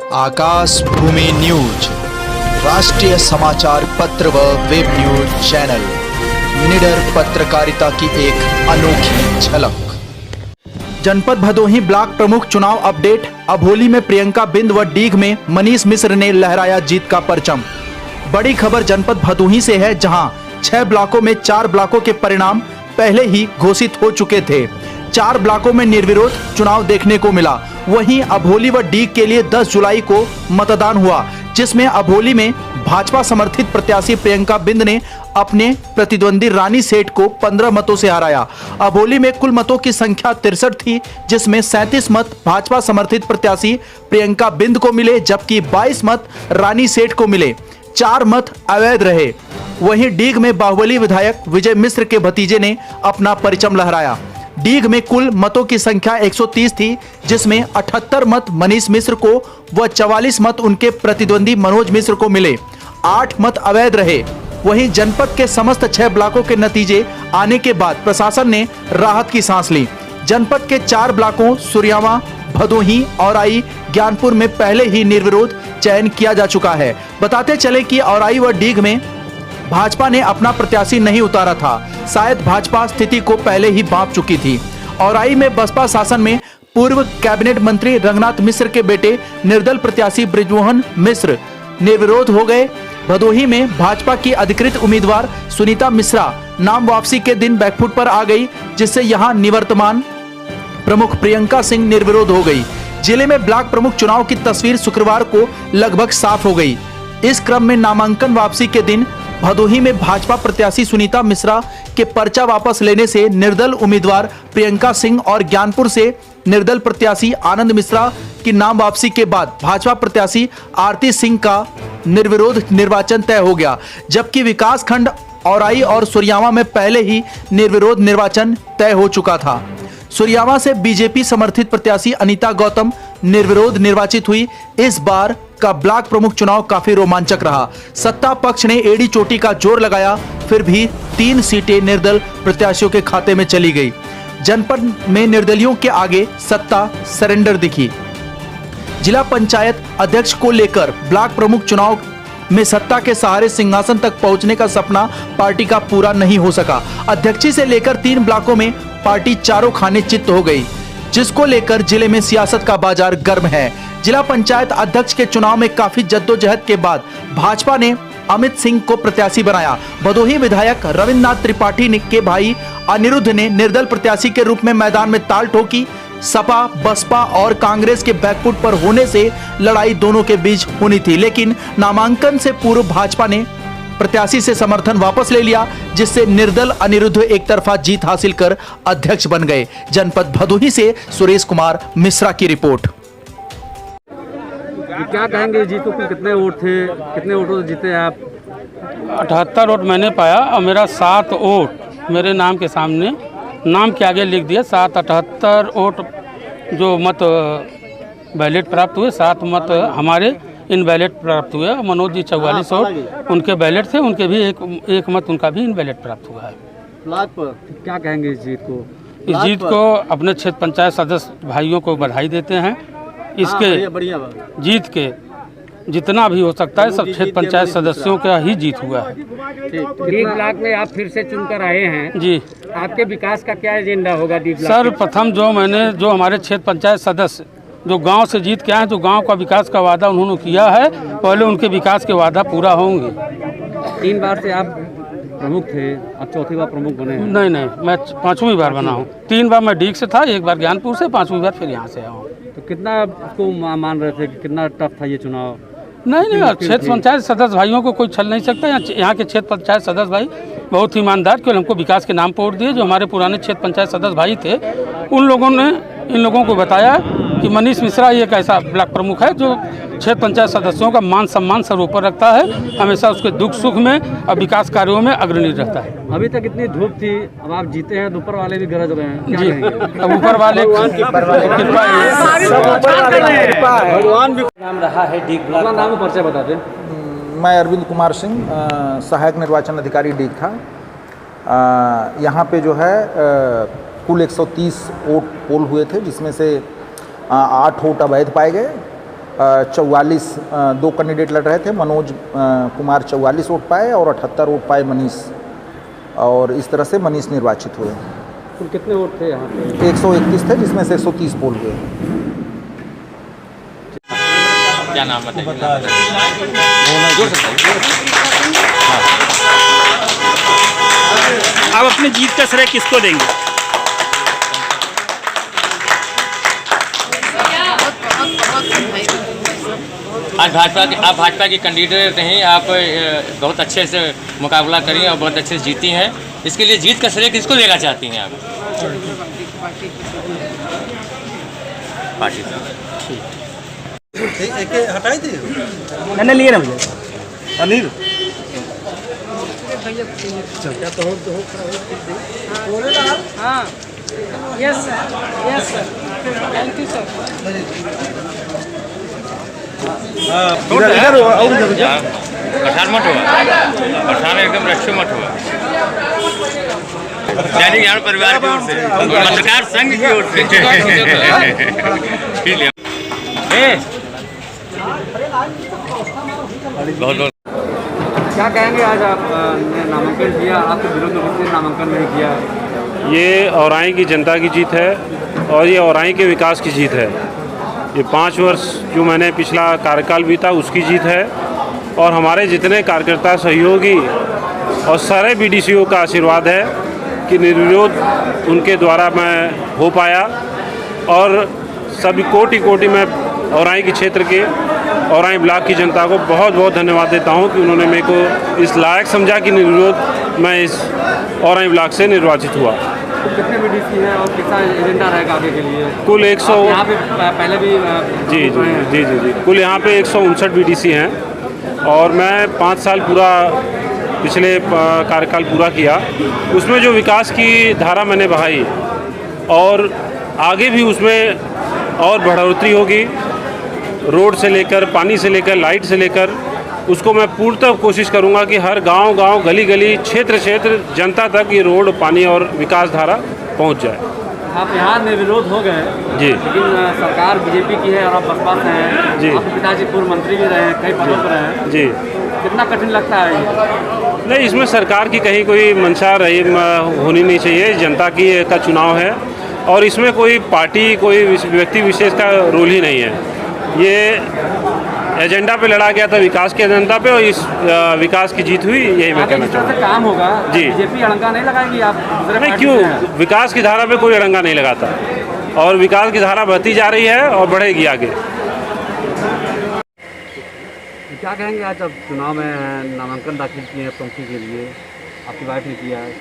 आकाश भूमि news राष्ट्रीय समाचार पत्र व वेब न्यूज चैनल निडर पत्रकारिता की एक अनोखी झलक। जनपद भदोही ब्लॉक प्रमुख चुनाव अपडेट। अभोली में प्रियंका बिंद व डीग में मनीष मिश्र ने लहराया जीत का परचम। बड़ी खबर जनपद भदोही से है, जहां 6 ब्लॉकों में 4 ब्लॉकों के परिणाम पहले ही घोषित हो चुके थे। 4 ब्लॉकों में निर्विरोध चुनाव देखने को मिला। वहीं अभोली व डीग के लिए 10 जुलाई को मतदान हुआ, जिसमें अभोली में भाजपा समर्थित प्रत्याशी प्रियंका बिंद ने अपने प्रतिद्वंदी रानी सेठ को 15 मतों से हराया। अभोली में कुल मतों की संख्या 63 थी, जिसमें 37 मत भाजपा समर्थित प्रत्याशी प्रियंका बिंद को मिले, जबकि 22 मत रानी सेठ को मिले। 4 मत अवैध रहे। वहीं डीग में बाहुबली विधायक विजय मिश्र के भतीजे ने अपना परचम लहराया। डीग में कुल मतों की संख्या 130 थी, जिसमें 78 मत मनीष मिश्र को व 44 मत उनके प्रतिद्वंदी मनोज मिश्र को मिले। 8 मत अवैध रहे। वहीं जनपद के समस्त 6 ब्लॉकों के नतीजे आने के बाद प्रशासन ने राहत की सांस ली। जनपद के 4 ब्लॉकों सुरियावा, भदोही, औराई, ज्ञानपुर में पहले ही निर्विरोध चयन किया जा चुका है। बताते चले कि औराई व डीग में भाजपा ने अपना प्रत्याशी नहीं उतारा था। शायद भाजपा स्थिति को पहले ही भांप चुकी थी। औराई में बसपा शासन में पूर्व कैबिनेट मंत्री रंगनाथ मिश्र के बेटे निर्दल प्रत्याशी बृजमोहन मिश्र निर्विरोध हो गए। भदोही में भाजपा की अधिकृत उम्मीदवार सुनीता मिश्रा नाम वापसी के दिन बैकफुट पर आ गई, जिससे यहां निवर्तमान प्रमुख प्रियंका सिंह निर्विरोध हो गई। जिले में ब्लॉक प्रमुख चुनाव की तस्वीर शुक्रवार को लगभग साफ हो गई। इस क्रम में नामांकन वापसी के दिन भदोही में भाजपा प्रत्याशी सुनीता मिश्रा के पर्चा वापस लेने से निर्दल उम्मीदवार प्रियंका सिंह और ज्ञानपुर से निर्दल प्रत्याशी आनंद मिश्रा की नाम वापसी के बाद भाजपा प्रत्याशी आरती सिंह का निर्विरोध निर्वाचन तय हो गया, जबकि विकास खंड औराई और सुरियावा में पहले ही निर्विरोध निर्वाचन तय हो चुका था। सुरियावा से बीजेपी समर्थित प्रत्याशी अनीता गौतम निर्विरोध निर्वाचित हुई। इस बार का ब्लॉक प्रमुख चुनाव काफी रोमांचक रहा। सत्ता पक्ष ने एड़ी चोटी का जोर लगाया, फिर भी 3 सीटें निर्दल प्रत्याशियों के खाते में चली गई। जनपद में निर्दलियों के आगे सत्ता सरेंडर दिखी। जिला पंचायत अध्यक्ष को लेकर ब्लॉक प्रमुख चुनाव में सत्ता के सहारे सिंहासन तक पहुंचने का सपना पार्टी का पूरा नहीं हो सका। अध्यक्षी से लेकर 3 ब्लॉकों में पार्टी चारों खाने चित्त हो गई, जिसको लेकर जिले में सियासत का बाजार गर्म है। जिला पंचायत अध्यक्ष के चुनाव में काफी जद्दोजहद के बाद भाजपा ने अमित सिंह को प्रत्याशी बनाया। भदोही विधायक रविन्द्रनाथ त्रिपाठी के भाई अनिरुद्ध ने निर्दल प्रत्याशी के रूप में मैदान में ताल ठोकी। सपा, बसपा और कांग्रेस के बैकफुट पर होने से लड़ाई दोनों के बीच होनी थी, लेकिन नामांकन से पूर्व भाजपा ने प्रत्याशी से समर्थन वापस ले लिया, जिससे निर्दल अनिरुद्ध एक तरफा जीत हासिल कर अध्यक्ष बन गए। जनपद भदोही से सुरेश कुमार मिश्रा की रिपोर्ट। क्या कहेंगे जीतों को? कितने वोट थे, कितने वोटों से जीते आप? 78 वोट मैंने पाया और मेरा 7 वोट मेरे नाम के सामने नाम के आगे लिख दिया। 78 वोट जो मत बैलेट प्राप्त हुए, 7 मत हमारे इन बैलेट प्राप्त हुए। मनोज जी 44 वोट उनके बैलेट थे, उनके भी एक मत उनका भी इन बैलेट प्राप्त हुआ है। ब्लॉक पर क्या कहेंगे इस जीत को? इस जीत को अपने क्षेत्र पंचायत सदस्य भाइयों को बधाई देते हैं। इसके बढ़िया जीत के जितना भी हो सकता है सब क्षेत्र पंचायत सदस्यों का ही जीत हुआ है। डीग ब्लॉक में आप फिर से चुनकर आए हैं जी, आपके विकास का क्या एजेंडा होगा डीग ब्लॉक? सर प्रथम जो हमारे क्षेत्र पंचायत सदस्य जो गांव से जीत के आए हैं, जो गांव का विकास का वादा उन्होंने किया है, पहले उनके विकास के वादा पूरा होंगे। 3 बार से आप प्रमुख थे, अब 4थी बार प्रमुख बने हैं। नहीं, मैं 5वीं बार बना हूँ। 3 बार मैं डीग से था, 1 बार ज्ञानपुर से, 5वीं बार फिर यहाँ से आया हूँ। तो कितना आपको मान रहे थे कि कितना टफ था ये चुनाव? नहीं, क्षेत्र पंचायत सदस्य भाइयों को कोई छल नहीं सकता। यहाँ के क्षेत्र पंचायत सदस्य भाई बहुत ही ईमानदार, केवल हमको विकास के नाम पर वोट दिए। जो हमारे पुराने क्षेत्र पंचायत सदस्य भाई थे, उन लोगों ने इन लोगों को बताया कि मनीष मिश्रा एक ऐसा ब्लॉक प्रमुख है जो क्षेत्र पंचायत सदस्यों का मान सम्मान सर्वोपर रखता है, हमेशा उसके दुख सुख में और विकास कार्यों में अग्रणी रहता है। अभी तक इतनी धूप थी, अब आप जीते हैं, ऊपर वाले भी गरज रहे हैं जी। अब ऊपर वाले भगवान भी नाम रहा है डीग ब्लॉक। अपना नाम परिचय बता दें। मैं अरविंद कुमार सिंह, सहायक निर्वाचन अधिकारी डीग था। यहाँ पे जो है कुल 130 वोट पोल हुए थे, जिसमें से 8 वोट अवैध पाए गए 44 दो कैंडिडेट लड़ रहे थे। मनोज कुमार 44 वोट पाए और 78 वोट पाए मनीष, और इस तरह से मनीष निर्वाचित हुए। कुल कितने वोट थे यहाँ पे? 131 थे, जिसमें से 130 पोल हुए। क्या नाम बताइए? आप अपनी जीत का श्रेय किसको देंगे? आज आप भाजपा के कैंडिडेट हैं, आप बहुत अच्छे से मुकाबला करी और बहुत अच्छे से जीती हैं। इसके लिए जीत का श्रेय किसको देना चाहती हैं आप? पार्टी हटाई थी मैंने लिए ना मुझे अनिल हाँ yes yes thank you sir. Pathan मत हुआ, पठान एकदम रक्षु मत हुआ। दैनिक ज्ञान परिवार की ओर से, पत्रकार संघ की ओर से बहुत बहुत क्या कहेंगे? आज आपने नामांकन किया, आपके विरोध में किसने नामांकन नहीं किया? ये औराई की जनता की जीत है और ये औराई के विकास की जीत है। ये 5 वर्ष जो मैंने पिछला कार्यकाल बीता उसकी जीत है, और हमारे जितने कार्यकर्ता सहयोगी और सारे बीडीसीओ का आशीर्वाद है कि निर्विरोध उनके द्वारा मैं हो पाया। और सभी कोटि कोटि में औराई के क्षेत्र के औराई ब्लॉक की जनता को बहुत बहुत धन्यवाद देता हूं कि उन्होंने मेरे को इस लायक समझा कि निर्विरोध मैं इस औराई ब्लॉक से निर्वाचित हुआ। तो कितने बीडीसी हैं और कितना एजेंडा रहेगा आगे के लिए? कुल 100 यहाँ पे पहले भी जी कुल यहाँ पे 159 बीडीसी हैं, और मैं 5 साल पूरा पिछले कार्यकाल पूरा किया। उसमें जो विकास की धारा मैंने बहाई और आगे भी उसमें और बढ़ोतरी होगी। रोड से लेकर, पानी से लेकर, लाइट से लेकर, उसको मैं पूर्णतः कोशिश करूंगा कि हर गांव, गली गली, क्षेत्र जनता तक ये रोड, पानी और विकास धारा पहुंच जाए। आप यहाँ निर्विरोध हो गए जी, लेकिन सरकार बीजेपी की है और आप बसपा से हैं जी। आपके पिताजी पूर्व मंत्री भी रहे हैं, कई पदों पर रहे हैं जी। कितना कठिन लगता है ये? नहीं, इसमें सरकार की कहीं कोई मंशा रही होनी नहीं चाहिए। जनता की का चुनाव है और इसमें कोई पार्टी, कोई व्यक्ति विशेष का रोल ही नहीं है। ये एजेंडा पे लड़ा गया था, विकास के एजेंडा पे, और इस विकास की जीत हुई, यही मैं कहना चाहता हूँ। काम होगा जी। बीजेपी अड़ंगा नहीं लगाएगी? आप नहीं, क्यों? विकास की धारा पे कोई अड़ंगा नहीं लगाता, और विकास की धारा बढ़ती जा रही है और बढ़ेगी आगे। क्या कहेंगे? आज अब चुनाव में नामांकन दाखिल किए हैं पंथी के लिए, आपकी वाइफ ने किया है,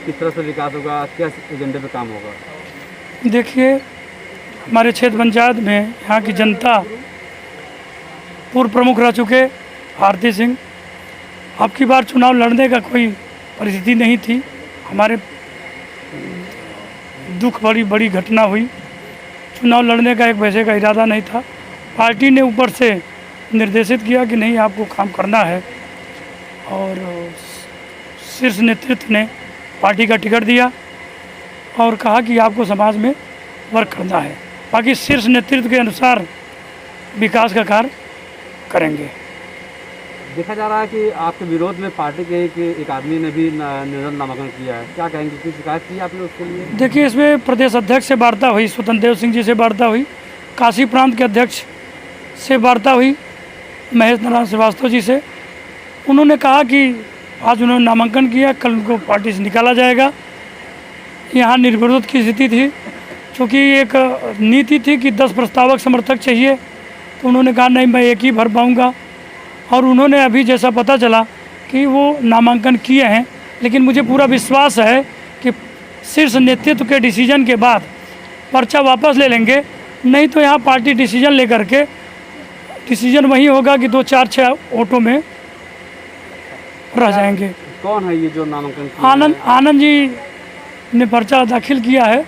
किस तरह से विकास होगा, क्या एजेंडे पे काम होगा? देखिए, हमारे क्षेत्र पंचायत में यहाँ की जनता, पूर्व प्रमुख रह चुके आरती सिंह, अब की बार चुनाव लड़ने का कोई परिस्थिति नहीं थी। हमारे दुख बड़ी घटना हुई, चुनाव लड़ने का एक पैसे का इरादा नहीं था। पार्टी ने ऊपर से निर्देशित किया कि नहीं, आपको काम करना है, और शीर्ष नेतृत्व ने पार्टी का टिकट दिया और कहा कि आपको समाज में वर्क करना है। बाकी शीर्ष नेतृत्व के अनुसार विकास का कार्य करेंगे। देखा जा रहा है कि आपके विरोध में पार्टी के एक आदमी ने भी निर्विरोध नामांकन किया है, क्या कहेंगे? कुछ शिकायत की आपने उसके लिए? देखिए, इसमें प्रदेश अध्यक्ष से वार्ता हुई, स्वतंत्र देव सिंह जी से वार्ता हुई, काशी प्रांत के अध्यक्ष से वार्ता हुई, महेश नारायण श्रीवास्तव जी से। उन्होंने कहा कि आज उन्होंने नामांकन किया, कल उनको पार्टी से निकाला जाएगा। यहाँ निर्विरोध की स्थिति थी, क्योंकि एक नीति थी कि 10 प्रस्तावक समर्थक चाहिए, तो उन्होंने कहा नहीं, मैं एक ही भर पाऊँगा। और उन्होंने अभी जैसा पता चला कि वो नामांकन किए हैं, लेकिन मुझे पूरा विश्वास है कि शीर्ष नेतृत्व के डिसीजन के बाद पर्चा वापस ले लेंगे। नहीं तो यहाँ पार्टी डिसीजन लेकर के डिसीजन वही होगा कि 2, 4, 6 वोटों में रह जाएंगे। कौन है ये जो नामांकन? आनंद जी ने पर्चा दाखिल किया है।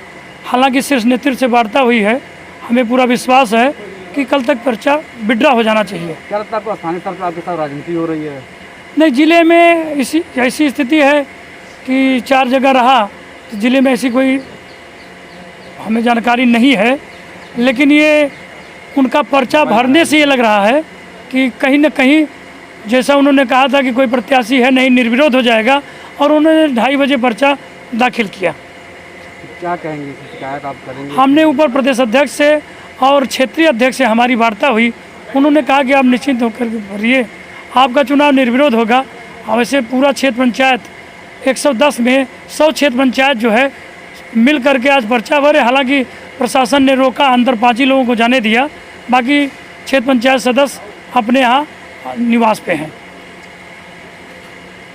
हालांकि शीर्ष नेतृत्व से वार्ता हुई है, हमें पूरा विश्वास है कि कल तक पर्चा विड्रॉ हो जाना चाहिए। क्या लगता है आपको स्थानीय स्तर पर आपके साथ राजनीति हो रही है? नहीं, जिले में ऐसी स्थिति है कि 4 जगह रहा, तो जिले में ऐसी कोई हमें जानकारी नहीं है। लेकिन ये उनका पर्चा भरने से ये लग रहा है कि कहीं न कहीं जैसा उन्होंने कहा था कि कोई प्रत्याशी है नहीं, निर्विरोध हो जाएगा, और उन्होंने 2:30 बजे पर्चा दाखिल किया। क्या कहेंगे, शिकायत आप करेंगे? हमने ऊपर प्रदेश अध्यक्ष से और क्षेत्रीय अध्यक्ष से हमारी वार्ता हुई। उन्होंने कहा कि आप निश्चिंत होकर भरिए, आपका चुनाव निर्विरोध होगा। और वैसे पूरा क्षेत्र पंचायत 110 में 100 क्षेत्र पंचायत जो है मिल करके आज पर्चा भरे। हालांकि प्रशासन ने रोका, अंदर 5 ही लोगों को जाने दिया, बाकी क्षेत्र पंचायत सदस्य अपने यहाँ निवास पे हैं।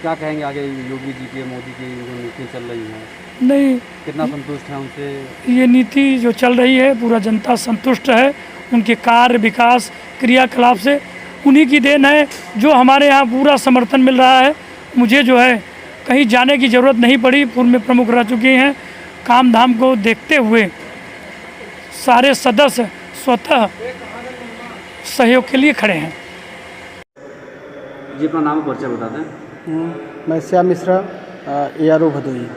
क्या कहेंगे आगे योगी जी की, मोदी की जो नीति चल रही है, नहीं, कितना संतुष्ट है उनसे? ये नीति जो चल रही है पूरा जनता संतुष्ट है। उनके कार्य, विकास, क्रियाकलाप से उन्हीं की देन है। जो हमारे यहाँ पूरा समर्थन मिल रहा है। मुझे जो है कहीं जाने की ज़रूरत नहीं पड़ी, पूर्व में प्रमुख रह चुके हैं। काम धाम को देखते हुए सारे सदस्य स्वतः सहयोग के लिए खड़े हैं। जी, अपना नाम और परिचय बता दें। मैं श्याम मिश्रा, ARO भदोही।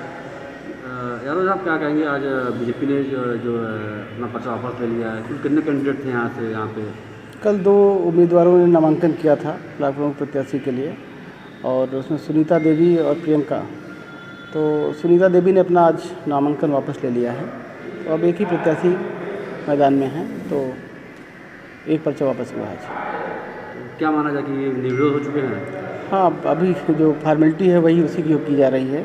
यारों साहब, क्या कहेंगे, आज बीजेपी ने जो अपना पर्चा वापस ले लिया है? कुल कितने कैंडिडेट थे यहाँ पे? कल 2 उम्मीदवारों ने नामांकन किया था ब्लॉक प्रमुख प्रत्याशी के लिए, और उसमें सुनीता देवी और प्रियंका। तो सुनीता देवी ने अपना आज नामांकन वापस ले लिया है, तो अब एक ही प्रत्याशी मैदान में है, तो एक पर्चा वापस हुआ आज। क्या माना जाए कि ये निर्विरोध हो चुके हैं? हाँ, अभी जो फॉर्मेलिटी है वही उसी की जा रही है।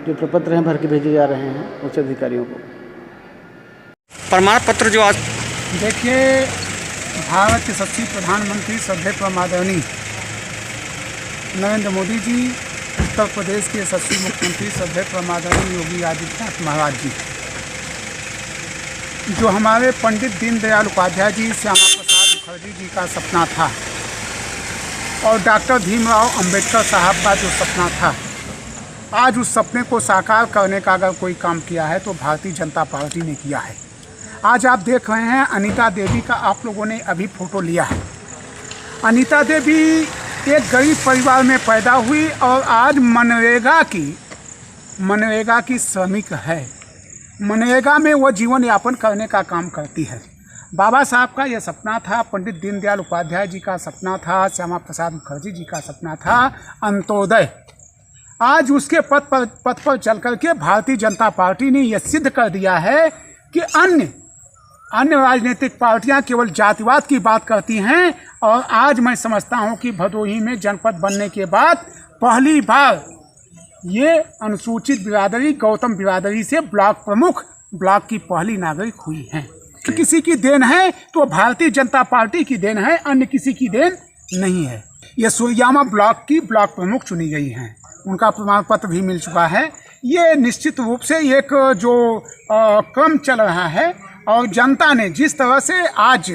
जो प्रपत्र हैं भर के भेजे जा रहे हैं उच्च अधिकारियों को। प्रमाण पत्र जो आज देखिए, भारत के यशस्वी प्रधानमंत्री श्रद्धेय आदरणीय नरेंद्र मोदी जी, उत्तर प्रदेश के यशस्वी मुख्यमंत्री श्रद्धेय आदरणीय योगी आदित्यनाथ महाराज जी, जो हमारे पंडित दीनदयाल उपाध्याय जी, श्यामा प्रसाद मुखर्जी जी का सपना था, और डॉक्टर भीमराव अंबेडकर साहब का जो सपना था, आज उस सपने को साकार करने का अगर कोई काम किया है तो भारतीय जनता पार्टी ने किया है। आज आप देख रहे हैं अनीता देवी का आप लोगों ने अभी फोटो लिया है। अनीता देवी एक गरीब परिवार में पैदा हुई और आज मनरेगा की श्रमिक है। मनरेगा में वो जीवन यापन करने का काम करती है। बाबा साहब का यह सपना था, पंडित दीनदयाल उपाध्याय जी का सपना था, श्यामा प्रसाद मुखर्जी जी का सपना था, अंत्योदय। आज उसके पथ पर चल करके भारतीय जनता पार्टी ने यह सिद्ध कर दिया है कि अन्य राजनीतिक पार्टियां केवल जातिवाद की बात करती हैं, और आज मैं समझता हूं कि भदोही में जनपद बनने के बाद पहली बार ये अनुसूचित बिरादरी गौतम बिरादरी से ब्लॉक प्रमुख, ब्लॉक की पहली नागरिक हुई हैं। किसी की देन है तो भारतीय जनता पार्टी की देन है, अन्य किसी की देन नहीं है। ये सूर्यामा ब्लॉक की ब्लॉक प्रमुख चुनी गई हैं, उनका प्रमाण पत्र भी मिल चुका है। ये निश्चित रूप से एक जो क्रम चल रहा है, और जनता ने जिस तरह से आज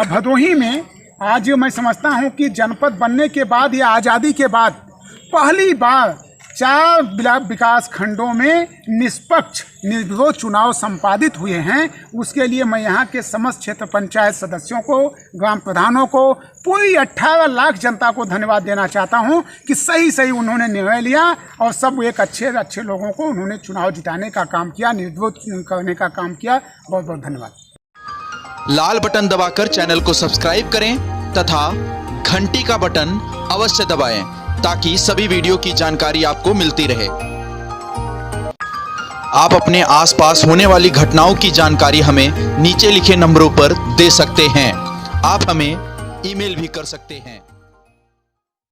भदोही में, आज मैं समझता हूँ कि जनपद बनने के बाद या आज़ादी के बाद पहली बार 4 विकास खंडों में निष्पक्ष निर्विरोध चुनाव संपादित हुए हैं। उसके लिए मैं यहाँ के समस्त क्षेत्र पंचायत सदस्यों को, ग्राम प्रधानों को, पूरी 18 लाख जनता को धन्यवाद देना चाहता हूँ कि सही उन्होंने निर्णय लिया, और सब एक अच्छे लोगों को उन्होंने चुनाव जिताने का काम किया, निर्विरोध करने का काम किया। बहुत बहुत धन्यवाद। लाल बटन दबाकर चैनल को सब्सक्राइब करें तथा घंटी का बटन अवश्य दबाएं ताकि सभी वीडियो की जानकारी आपको मिलती रहे। आप अपने आसपास होने वाली घटनाओं की जानकारी हमें नीचे लिखे नंबरों पर दे सकते हैं। आप हमें ईमेल भी कर सकते हैं।